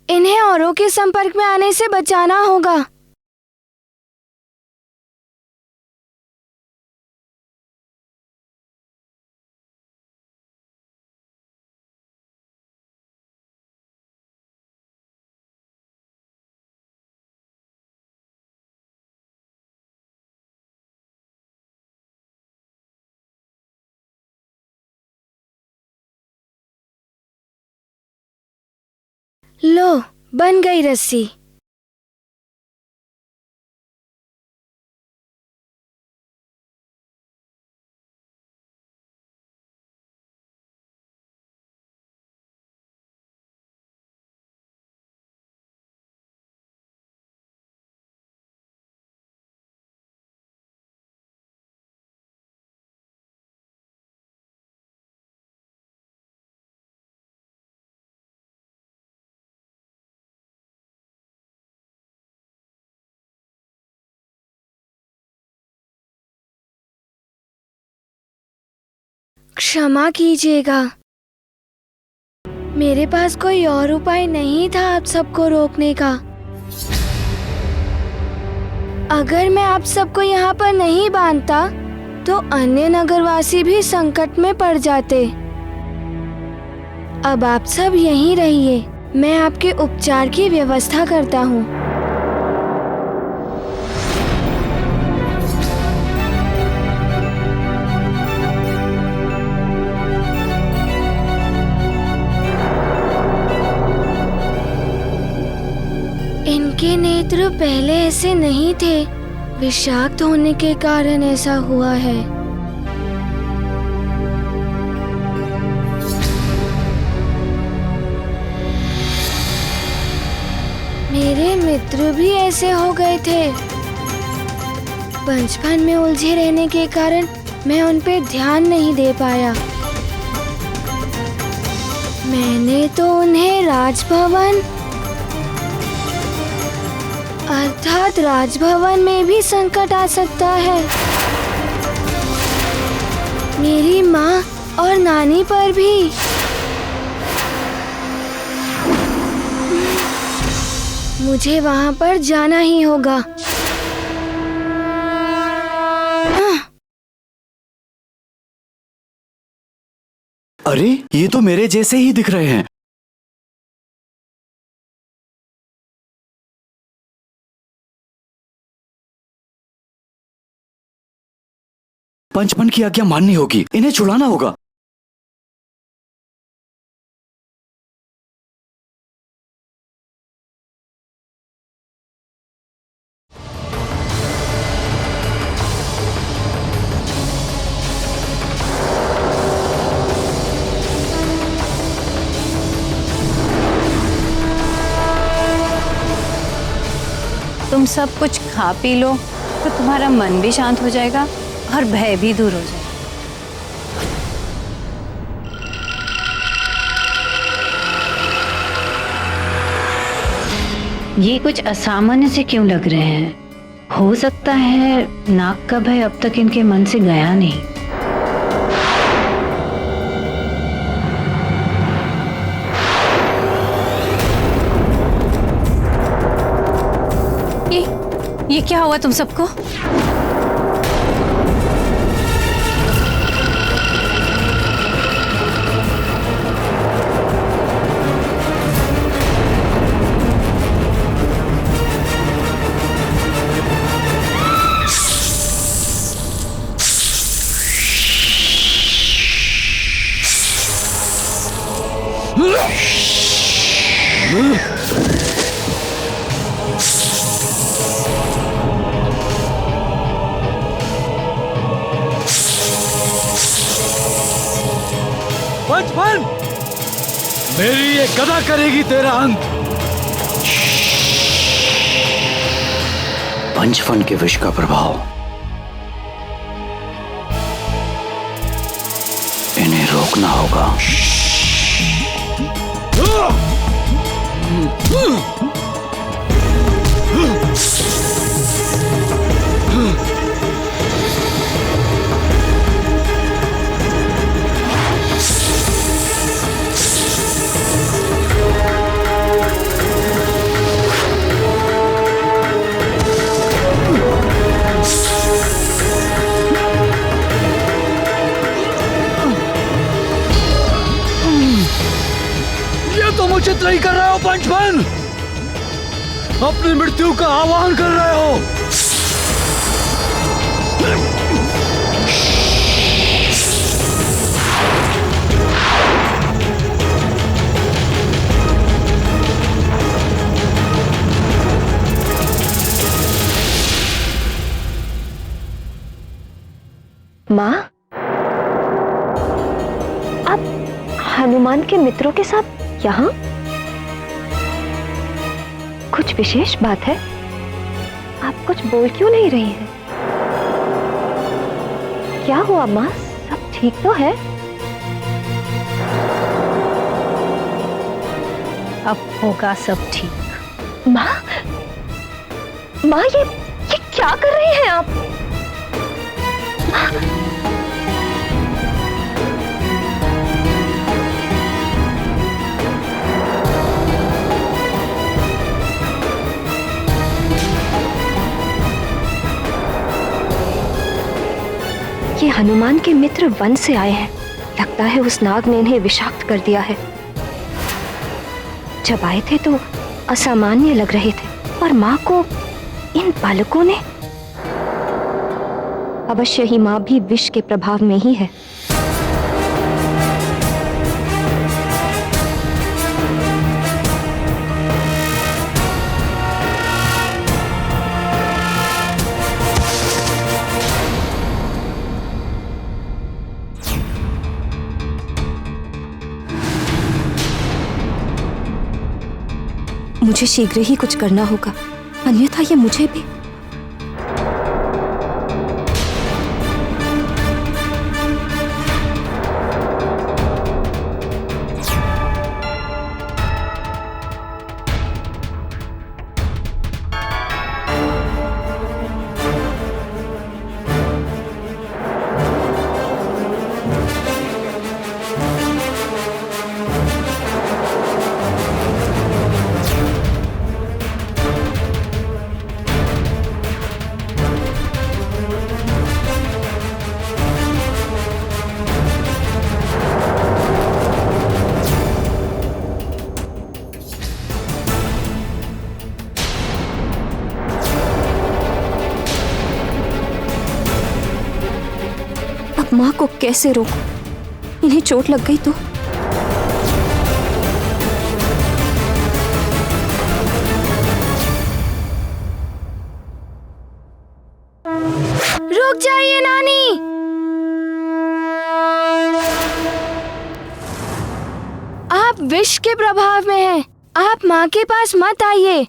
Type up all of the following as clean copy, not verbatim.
इन्हें औरों के संपर्क में आने से बचाना होगा। लो, बन गई रस्सी। क्षमा कीजिएगा, मेरे पास कोई और उपाय नहीं था आप सबको रोकने का। अगर मैं आप सबको यहाँ पर नहीं बांधता तो अन्य नगरवासी भी संकट में पड़ जाते। अब आप सब यहीं रहिए, मैं आपके उपचार की व्यवस्था करता हूँ। इनके नेत्र पहले ऐसे नहीं थे, विषाक्त होने के कारण ऐसा हुआ है। मेरे मित्र भी ऐसे हो गए थे। बचपन में उलझे रहने के कारण मैं उन पे ध्यान नहीं दे पाया। मैंने तो उन्हें राजभवन अर्थात राजभवन में भी संकट आ सकता है। मेरी माँ और नानी पर भी। मुझे वहाँ पर जाना ही होगा। अरे, ये तो मेरे जैसे ही दिख रहे हैं। पंचपन की आज्ञा माननी होगी, इन्हें छुड़ाना होगा। तुम सब कुछ खा पी लो तो तुम्हारा मन भी शांत हो जाएगा और भय भी दूर हो जाएगा। ये कुछ असामान्य से क्यों लग रहे हैं? हो सकता है नाग का भय अब तक इनके मन से गया नहीं। ये क्या हुआ तुम सबको? पंचपन, मेरी ये गदा करेगी तेरा अंत। पंचपन के विष का प्रभाव, इन्हें रोकना होगा। नहीं कर रहे हो पंचमन? अपनी मृत्यु का आह्वान कर रहे हो। माँ, आप हनुमान के मित्रों के साथ यहाँ? कुछ विशेष बात है? आप कुछ बोल क्यों नहीं रही हैं? क्या हुआ माँ, सब ठीक तो है? अब होगा सब ठीक। माँ, माँ ये क्या कर रही हैं आप? ये हनुमान के मित्र वन से आए हैं। लगता है उस नाग ने इन्हें विषाक्त कर दिया है। जब आए थे तो असामान्य लग रहे थे, और माँ को इन बालकों ने। अवश्य ही माँ भी विष के प्रभाव में ही है। मुझे शीघ्र ही कुछ करना होगा, अन्यथा ये मुझे भी। माँ को कैसे रोकूं? इन्हें चोट लग गई तो? रुक जाइए नानी। आप विष के प्रभाव में हैं। आप माँ के पास मत आइए।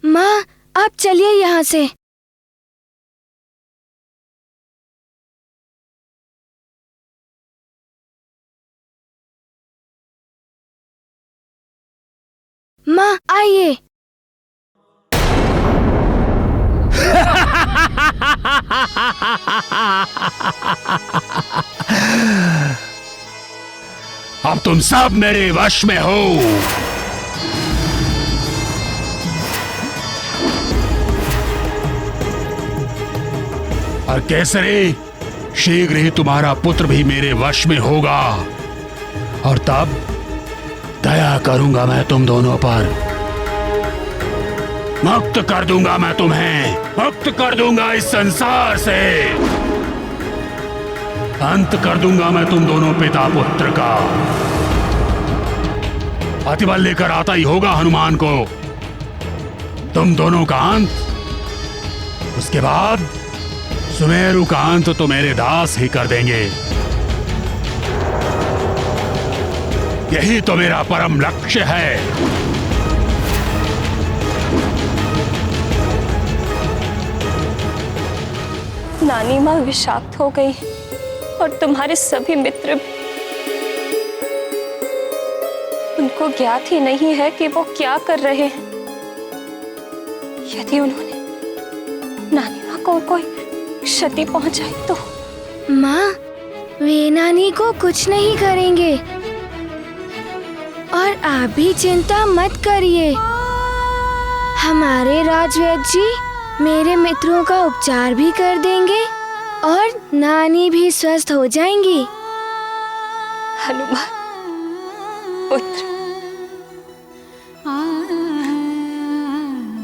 माँ, आप चलिए यहाँ से। माँ आइए। अब तुम सब मेरे वश में हो। और केसरी, शीघ्र ही तुम्हारा पुत्र भी मेरे वश में होगा, और तब दया करूंगा मैं तुम दोनों पर। मुक्त कर दूंगा मैं तुम्हें, मुक्त कर दूंगा इस संसार से। अंत कर दूंगा मैं तुम दोनों पिता पुत्र का। अतिबल लेकर आता ही होगा हनुमान को तुम दोनों का अंत। उसके बाद सुमेरु का अंत तो मेरे दास ही कर देंगे। यही तो मेरा परम लक्ष्य है। नानी माँ विषाक्त हो गई और तुम्हारे सभी मित्र भी। उनको ज्ञात ही नहीं है कि वो क्या कर रहे हैं। यदि उन्होंने नानी माँ को कोई क्षति पहुंचाई तो? माँ, वे नानी को कुछ नहीं करेंगे। और आप भी चिंता मत करिए, हमारे राजवैद्य जी मेरे मित्रों का उपचार भी कर देंगे और नानी भी स्वस्थ हो जाएंगी। हनुमान पुत्र,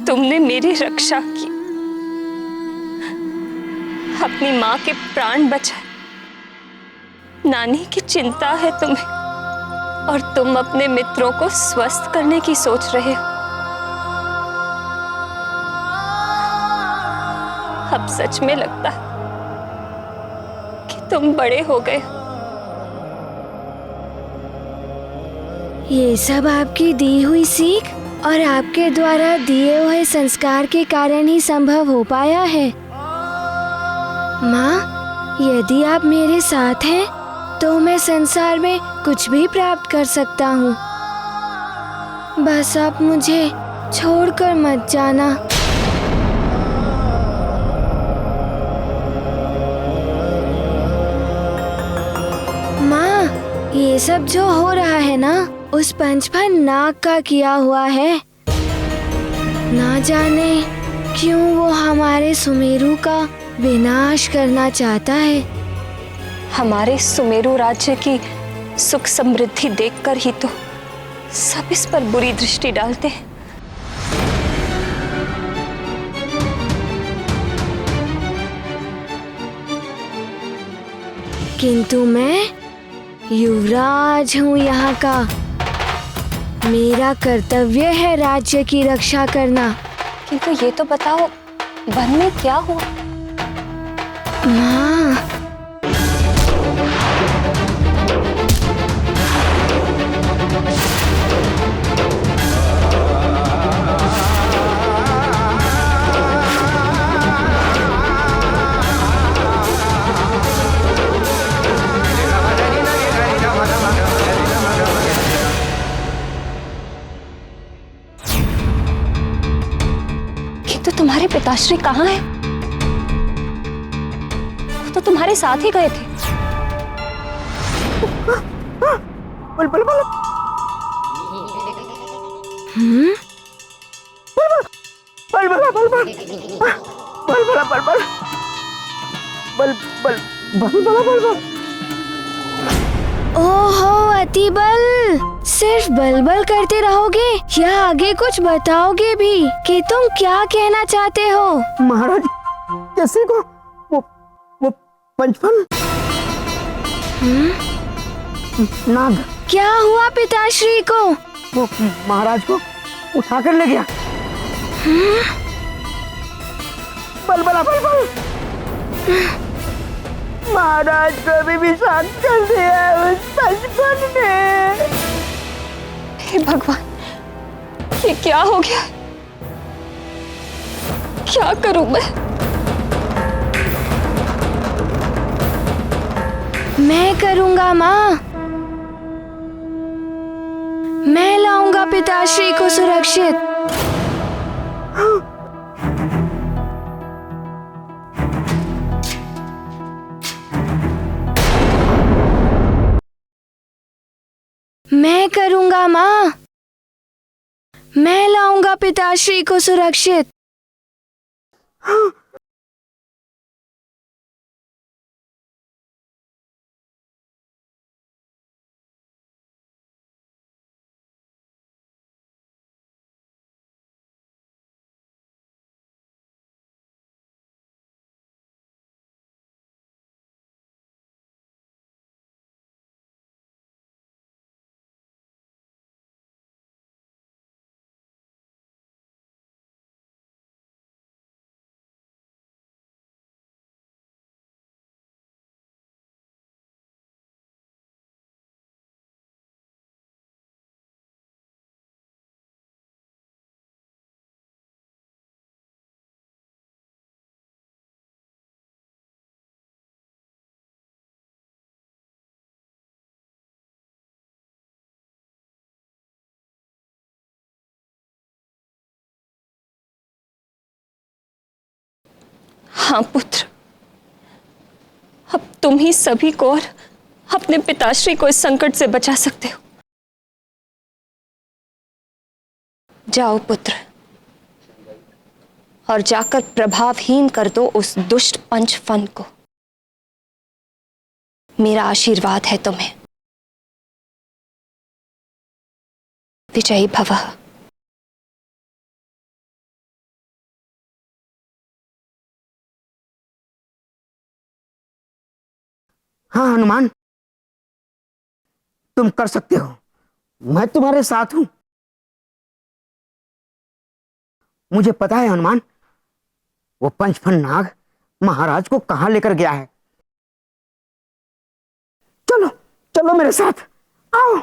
तुमने मेरी रक्षा की, अपनी माँ के प्राण बचाए। नानी की चिंता है तुम्हें और तुम अपने मित्रों को स्वस्थ करने की सोच रहे हो। अब सच में लगता है कि तुम बड़े हो गए हो। ये सब आपकी दी हुई सीख और आपके द्वारा दिए हुए संस्कार के कारण ही संभव हो पाया है। माँ, यदि आप मेरे साथ हैं तो मैं संसार में कुछ भी प्राप्त कर सकता हूँ। बस आप मुझे छोड़कर मत जाना। माँ, ये सब जो हो रहा है ना, उस पंचफन नाग का किया हुआ है। ना जाने क्यों वो हमारे सुमेरु का विनाश करना चाहता है। हमारे सुमेरु राज्य की सुख समृद्धि देखकर ही तो सब इस पर बुरी दृष्टि डालते हैं। किंतु मैं युवराज हूँ यहाँ का। मेरा कर्तव्य है राज्य की रक्षा करना। किंतु ये तो बताओ, वन में क्या हुआ? माँ, किंतु तुम्हारे पिताश्री कहाँ हैं? वो तो तुम्हारे साथ ही गए थे। बल बल बल बल बल बल बल बल बल बल बल बल बल बल बल बल। ओहो अति बल, सिर्फ बलबल करते रहोगे या आगे कुछ बताओगे भी कि तुम क्या कहना चाहते हो? महाराज, कैसे को वो पंचफन नाग क्या हुआ पिताश्री को? वो महाराज को उठा कर ले गया। बल बल बल बल। महाराज को भी विषाक्त कर दिया उस पंचफन ने। हे भगवान, ये क्या हो गया? क्या करूं मैं? मैं करूँगा माँ। मैं लाऊंगा पिताश्री को सुरक्षित। मैं करूँगा माँ। मैं लाऊंगा पिताश्री को सुरक्षित। हाँ पुत्र, अब तुम ही सभी को और अपने पिताश्री को इस संकट से बचा सकते हो। जाओ पुत्र, और जाकर प्रभावहीन कर दो उस दुष्ट पंचफन को। मेरा आशीर्वाद है तुम्हें। विजयी भवः। हाँ हनुमान, तुम कर सकते हो, मैं तुम्हारे साथ हूं। मुझे पता है हनुमान, वो पंचफन नाग महाराज को कहां लेकर गया है। चलो चलो मेरे साथ, आओ।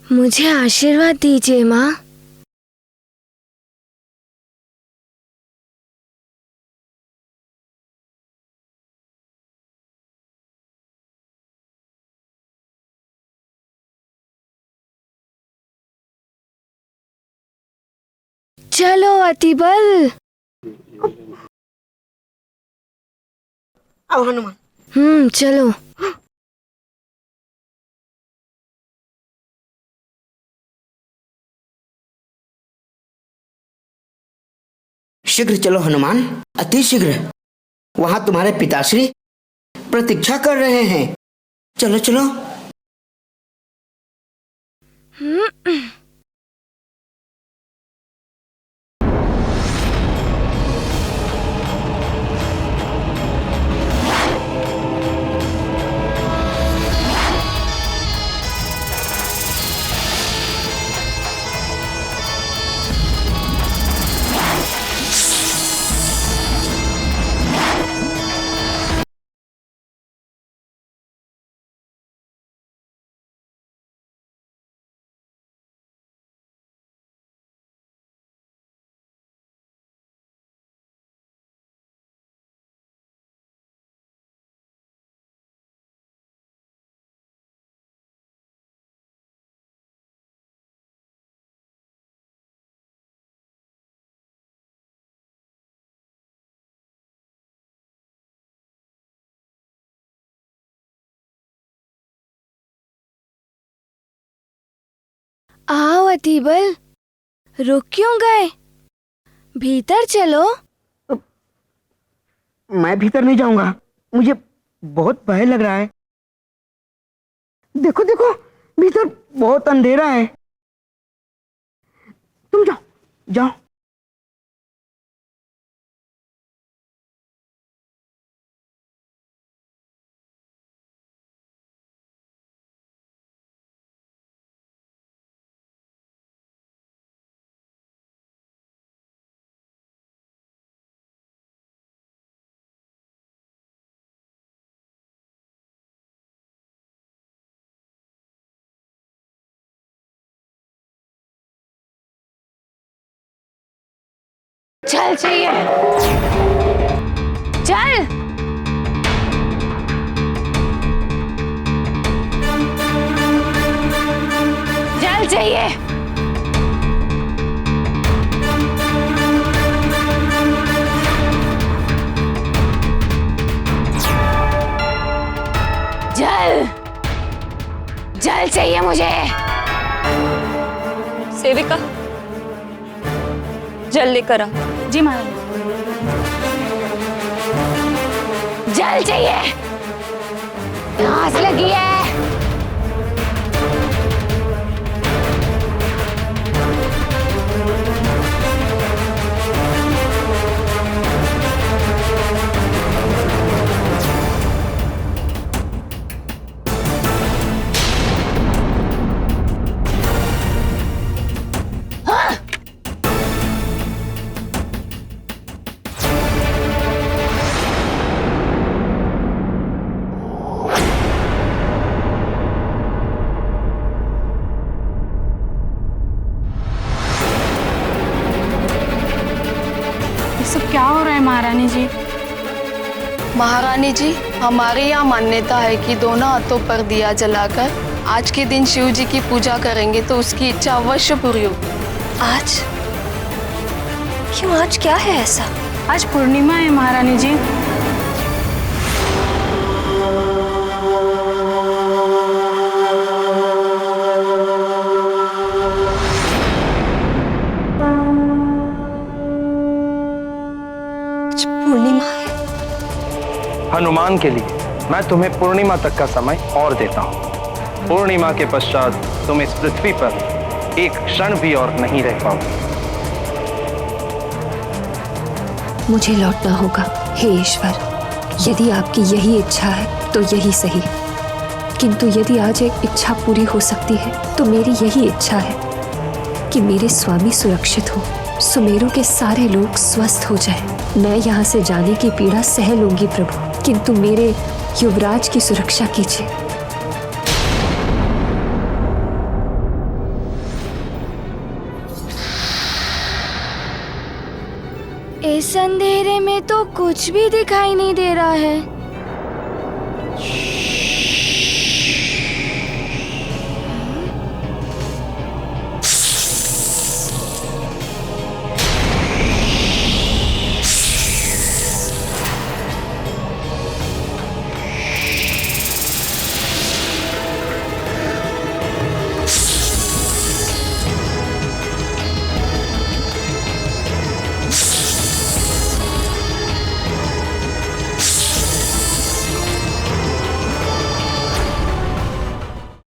मुझे आशीर्वाद दीजिए माँ। चलो अतिबल। आओ हनुमान। चलो। शीघ्र चलो हनुमान, अति शीघ्र। वहां तुम्हारे पिताश्री प्रतीक्षा कर रहे हैं। चलो चलो। आओ अतिबल, रुक क्यों गए? भीतर चलो। मैं भीतर नहीं जाऊंगा, मुझे बहुत भय लग रहा है। देखो देखो, भीतर बहुत अंधेरा है। तुम जाओ जाओ। चल चाहिए, चल। जल चाहिए। जल, जल चाहिए मुझे। सेविका, जल लेकर आ। जी महारानी। जल चाहिए, प्यास लगी है। सब क्या हो रहा है महारानी जी? महारानी जी, हमारे यहाँ मान्यता है कि दोनों हाथों पर दिया जलाकर आज के दिन शिव जी की पूजा करेंगे तो उसकी इच्छा अवश्य पूरी होगी। आज? क्यों, आज क्या है ऐसा? आज पूर्णिमा है महारानी जी। आज पूर्णिमा है। हनुमान के लिए मैं तुम्हें पूर्णिमा तक का समय और देता हूँ। पूर्णिमा के पश्चात तुम इस पृथ्वी पर एक क्षण भी और नहीं रह पाओगे। मुझे लौटना होगा। हे ईश्वर, यदि आपकी यही इच्छा है तो यही सही। किंतु यदि आज एक इच्छा पूरी हो सकती है तो मेरी यही इच्छा है कि मेरे स्वामी सुरक्षित हो, सुमेरु के सारे लोग स्वस्थ हो जाएं। मैं यहाँ से जाने की पीड़ा सह लूंगी प्रभु, किंतु मेरे युवराज की सुरक्षा कीजिए। इस अंधेरे में तो कुछ भी दिखाई नहीं दे रहा है।